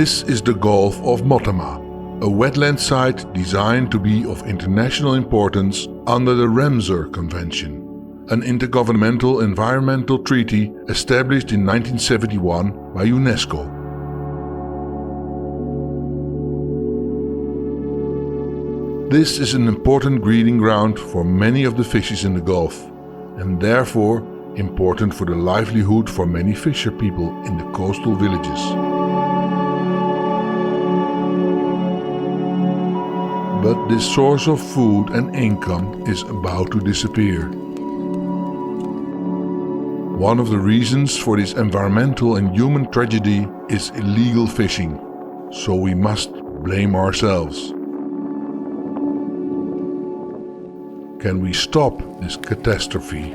This is the Gulf of Mottama, a wetland site designed to be of international importance under the Ramsar Convention, an intergovernmental environmental treaty established in 1971 by UNESCO. This is an important breeding ground for many of the fishes in the Gulf, and therefore important for the livelihood for many fisher people in the coastal villages. But this source of food and income is about to disappear. One of the reasons for this environmental and human tragedy is illegal fishing, so we must blame ourselves. Can we stop this catastrophe?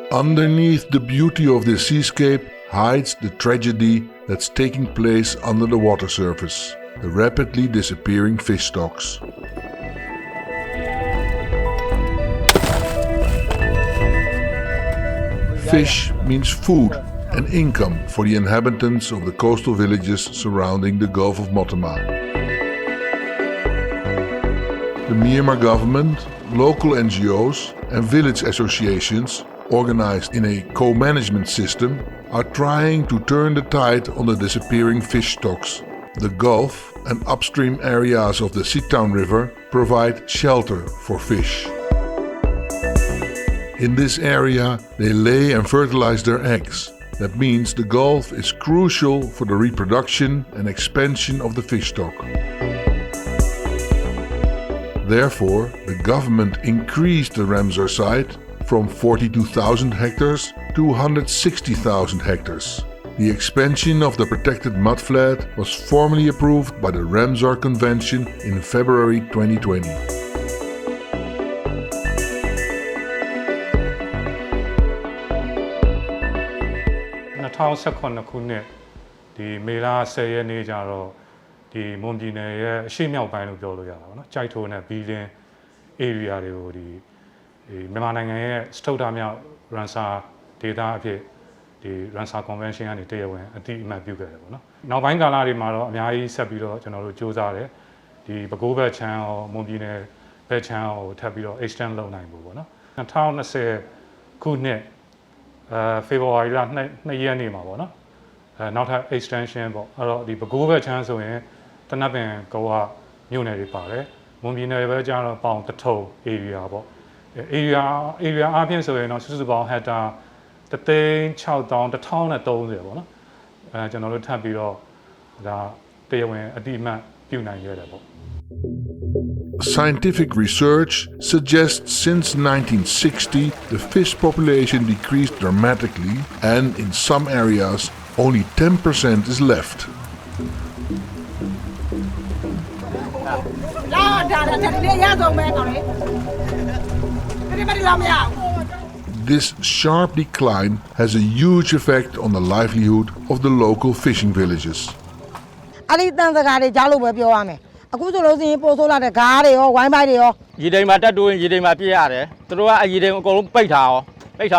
Underneath the beauty of this seascape hides the tragedy that's taking place under the water surface, the rapidly disappearing fish stocks. Fish means food and income for the inhabitants of the coastal villages surrounding the Gulf of Mottama. The Myanmar government, local NGOs and village associations, organized in a co-management system, are trying to turn the tide on the disappearing fish stocks. The Gulf and upstream areas of the Sitown River provide shelter for fish. In this area, they lay and fertilize their eggs. That means the Gulf is crucial for the reproduction and expansion of the fish stock. Therefore, the government increased the Ramsar site from 42,000 hectares to 160,000 hectares. The expansion of the protected mudflat was formally approved by the Ramsar Convention in February 2020. 2019 ခုနှစ်ဒီမေလ10ရက်နေ့ကျတော့ဒီမွန်ပြည်နယ်ရဲ့အရှေ့မြောက်ပိုင်းလို့ပြောလို့ရတာပေါ့နော်ကြိုက်ထိုးနဲ့ဘီလင်း area တွေကိုဒီမြန်မာနိုင်ငံရဲ့စတုတ္ထမြောက် Ramsar data အဖြစ်ဒီ Ramsar Convention ကနေတရားဝင်အတိအမှတ်ပြုခဲ့တယ်ပေါ့နော်နောက်ပိုင်းကာလတွေမှာတော့အများကြီးဆက်ပြီးတော့ကျွန်တော်တို့စူးစမ်းတယ်ဒီပဲခူးဘက်ချမ်းရောမွန်ပြည်နယ်ဘက်ချမ်းရောထပ်ပြီးတော့ extend လုပ်နိုင်ဖို့ပေါ့နော်2020ခုနှစ်February လ2ရက်နေ့မှာပေါ့နော်နောက်ထပ် extension ပေါ့အဲ့တော့ဒီပဲခူးဘက်ချမ်းဆိုရင်တနပ်ပင်ကောမြို့နယ်တွေပါတယ်မွန်ပြည်နယ်ပဲကျတော့ပေါင်တထုံ area ပေါ့ area အားဖြင့်ဆိုရင်တော့စုစုပေါင်း hectare 3,630,030 ပေါ့နော်ကျွန်တော်တို့ထပ်ပြီးတော့ဒါတရားဝင်အတိအမှတ်ပြုနိုင်ခဲ့တယ်ပေါ့ Scientific research suggests since 1960 the fish population decreased dramatically and in some areas only 10% is left. This sharp decline has a huge effect on the livelihood of the local fishing villages. Aku tu lalu ni poso lah dekat dia, wine by dia. Jadi mata tu, jadi mati ada. Terus jadi kalau pergi tahu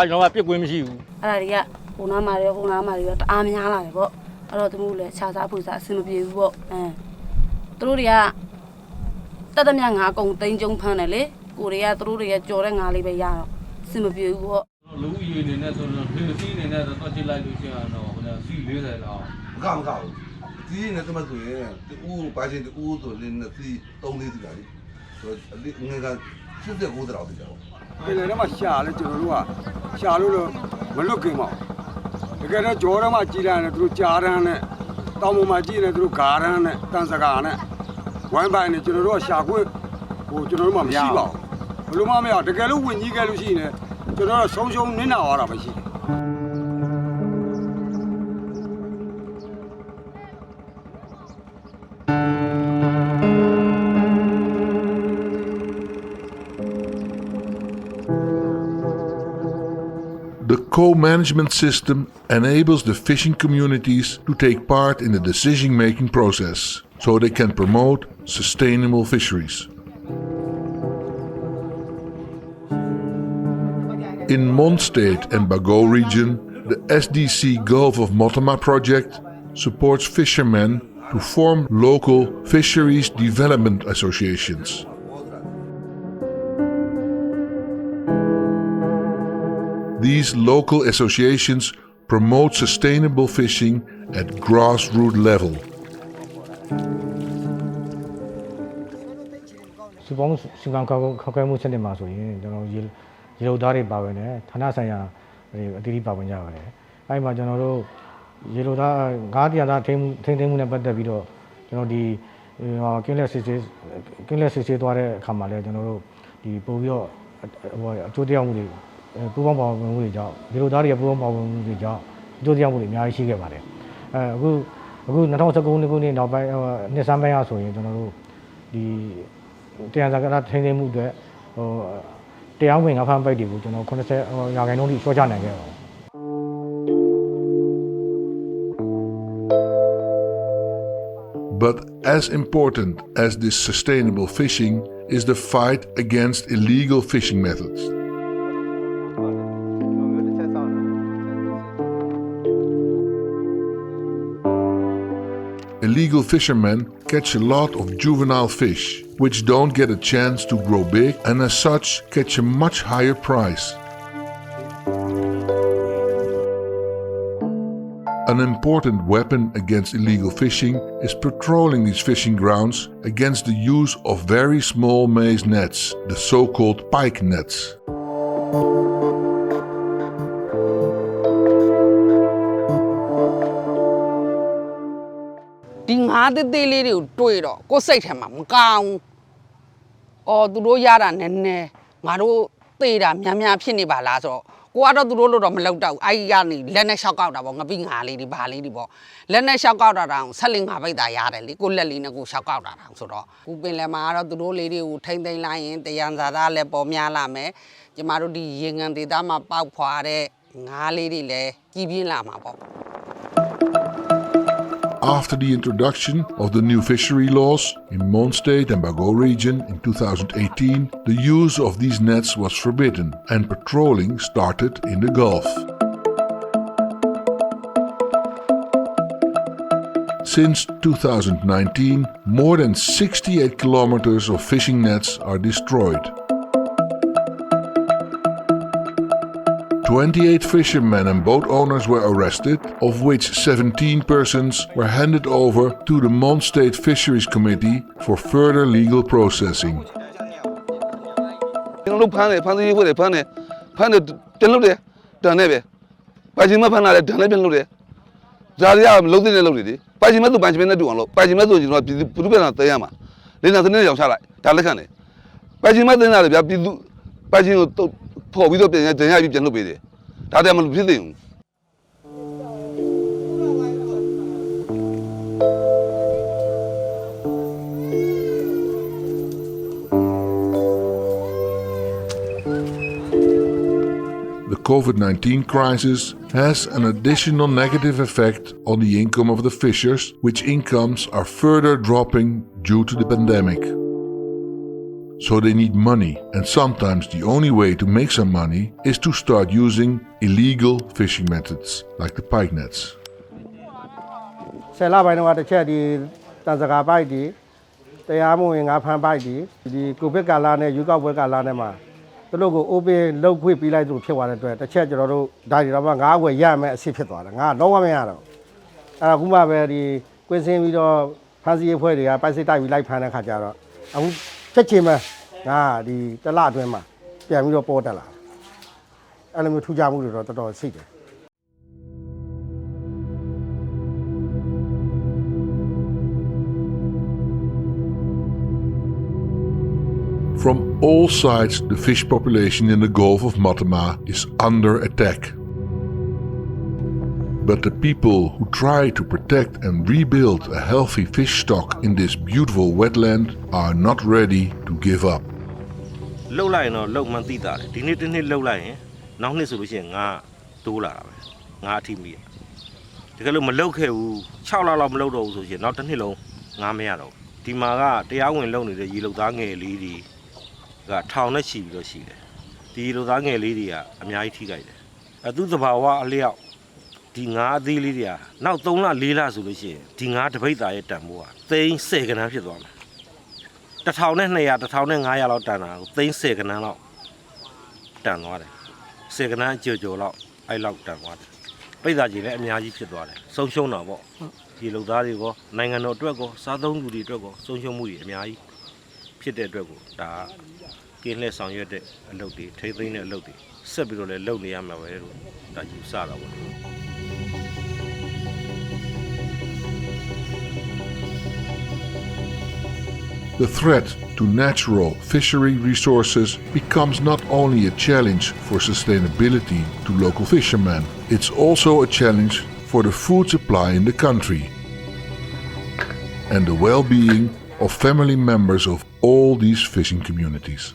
nama pergi kuih mesti. Ada dia, kuna Maria, amnya lah, kok. Kalau tu mula cara pusat semua pergi kok. Terus dia, tetap yang ngakong tenjong pan le, Korea terus dia jual ngali bayar, semua pergi kok. Lu ini ni tu, lu sini ni tu, tak jelas tu siapa, no, si dia lah. Bukan. ဒီနဲ့တမဆိုရင်တူပါချင်းတူဆိုရင်နှစ်စီသုံးလေးစီပါလေဆိုတော့ငယ်က89တောင်တည်ကြတော့ ပင်လယ်ထဲမှာရှာလဲကျွန်တော်တို့ကရှာလို့တော့မလွတ်ခင်ပါတကယ်တော့ကြောထဲမှာကြီးလာတယ်သူတို့ကြားတန်းနဲ့တောင်ပေါ်မှာကြီးနေသူတို့ဂါရန်းနဲ့တန်စကာနဲ့ဝိုင်းပိုင်းနဲ့ကျွန်တော်တို့ကရှာခွင့်ဟိုကျွန်တော်တို့မှမရှိပါဘူးဘလို့မှမရတကယ်လို့ဝင်ကြီးခဲ့လို့ရှိရင်ကျွန်တော်တို့ဆုံးရှုံးနစ်နာသွားတာပဲရှိတယ် The co-management system enables the fishing communities to take part in the decision-making process, so they can promote sustainable fisheries. In Mon State and Bago region, the SDC Gulf of Mottama Project supports fishermen to form local fisheries development associations. These local associations promote sustainable fishing at grassroots level. စုပေါင်းစင်ကံခောက်ခဲမှုစနစ်မှာဆိုရင်ကျွန်တော်ရေလုံသားတွေပါဝင်တယ်ဌာနဆိုင်ရာအသီးသီးပါဝင်ကြပါတယ်အဲဒီမှာကျွန်တော်တို့ရေလုံသား900သားထိန်းမှုနဲ့ပတ်သက်ပြီးတော့ကျွန်တော်ဒီကင်းလက်စစ်ဆေးသွားတဲ့အခါမှာလည်းကျွန်တော်တို့ဒီပို့ပြီးတော့အကျိုးတရားမှုတွေပူးပေါင်းပါဝင်မှုတွေကြောင့်ရေလုံသားတွေပူးပေါင်းပါဝင်မှုတွေကြောင့်အကျိုးတရားမှုတွေအများကြီးရှိခဲ့ပါတယ်အခု2019ခုနှစ်နောက်ပိုင်းနှစ်ဆန်းပိုင်းဆိုရင်ကျွန်တော်တို့ဒီတရားစကားထိန်းသိမ်းမှုအတွက်တရားဝင်ငါးဖမ်းပိုက်တွေကိုကျွန်တော်80ရာခိုင်နှုန်းထိလျှော့ချနိုင်ခဲ့ပါဘူး But as important as this sustainable fishing is the fight against illegal fishing methods. Illegal fishermen catch a lot of juvenile fish, which don't get a chance to grow big and as such catch a much higher price. An important weapon against illegal fishing is patrolling these fishing grounds against the use of very small maize nets, the so-called pike nets. Qua đó tôi đổ mà lâu đầu ai ra này lên này sao cao đó bọn ngapin hà đi bà đi bỏ lên này sao cao đó rằng sát linh hà bay đại hà đấy cô lên này cô sao cao đó rằng số đó cô bên là mà đó tôi đổ lấy đi thay thay lại thì Than Zagar là bỏ nhà làm ấy chứ mà rồi đi riêng ăn thì ta mà bao khóa đấy ngã lấy đi là chi phí làm mà bỏ. After the introduction of the new fishery laws in Mon State and Bago region in 2018, the use of these nets was forbidden and patrolling started in the Gulf. Since 2019, more than 68 kilometers of fishing nets are destroyed. 28 fishermen and boat owners were arrested, of which 17 persons were handed over to the Mon State Fisheries Committee for further legal processing. The COVID-19 crisis has an additional negative effect on the income of the fishers, which incomes are further dropping due to the pandemic. So they need money, and sometimes the only way to make some money is to start using illegal fishing methods, like the pike nets. Than Zagar Pike, they are moving up and by the Kubeka, you got work at the logo open low quick be like to Piwan, the church died around our yam at Sipit, no one. Aguma very ကွင်းစင်းပြီးတော့ဖမ်းဆီးရေးဖွဲ့တွေကပိုက်စိတ်တိုက်ပြီးလိုက်ဖမ်းတဲ့ခါကျတော့အခုချက်ချင်းပဲငါဒီတစ်လအတွင်းမှာပြန်ပြီးတော့ပေါ်တက်လာအဲ့လိုမျိုးထူးခြားမှုတွေတော့တော်တော်ရှိတယ် From all sides, the fish population in the Gulf of Mottama is under attack. But the people who try to protect and rebuild a healthy fish stock in this beautiful wetland are not ready to give up. လှုပ်လိုက်ရင်တော့လှုပ်မှန်းသိတာတယ်ဒီနေ့တစ်နေ့လှုပ်လိုက်ရင်နောက်နှစ်ဆိုလို့ရှိရင်ငါတိုးလာတာပဲငါအထိမိတကယ်လို့မလှုပ်ခဲ့ဘူး6လလောက်မလှုပ်တော့ဘူးဆိုရင်နောက်တစ်နှစ်လုံးငါမရတော့ဒီမှာကတရားဝင်လှုပ်နေတဲ့ရေလှုပ်သားငယ်လေးတွေကထောင်နဲ့ချီပြီးတော့ရှိတယ်ဒီရေလှုပ်သားငယ်လေးတွေကအများကြီးထိခိုက်တယ်သူသဘာဝအလျောက်ဒီငါအသေးလေးတွေကနောက်3လ4လဆိုလို့ရှိရင်ဒီငါတပိတ်သားရဲ့တန်ဖိုးကသိန်း10ကဏ္ဍဖြစ်သွားမယ်1200 1500လောက်တန်တာကိုသိန်း10ကဏ္ဍလောက်တန်သွားတယ်10ကဏ္ဍကြော်လောက်အဲ့လောက်တန်သွားတယ်ပိတ်သားကြီးလည်းအများကြီးဖြစ်သွားတယ်ဆုံးရှုံးတာပေါ့ဒီလူသားတွေကောနိုင်ငံတော်အတွက်ကောစားသုံးသူတွေအတွက်ကောဆုံးရှုံးမှုတွေအများကြီးဖြစ်တဲ့အတွက်ကိုဒါကင်းလှည့်ဆောင်ရွက်တဲ့အလုပ်တွေထိသိမ်းတဲ့အလုပ်တွေဆက်ပြီးတော့လည်းလုပ်နေရမှာပဲလို့ဒါယူဆတာပေါ့ The threat to natural fishery resources becomes not only a challenge for sustainability to local fishermen, it's also a challenge for the food supply in the country and the well-being of family members of all these fishing communities.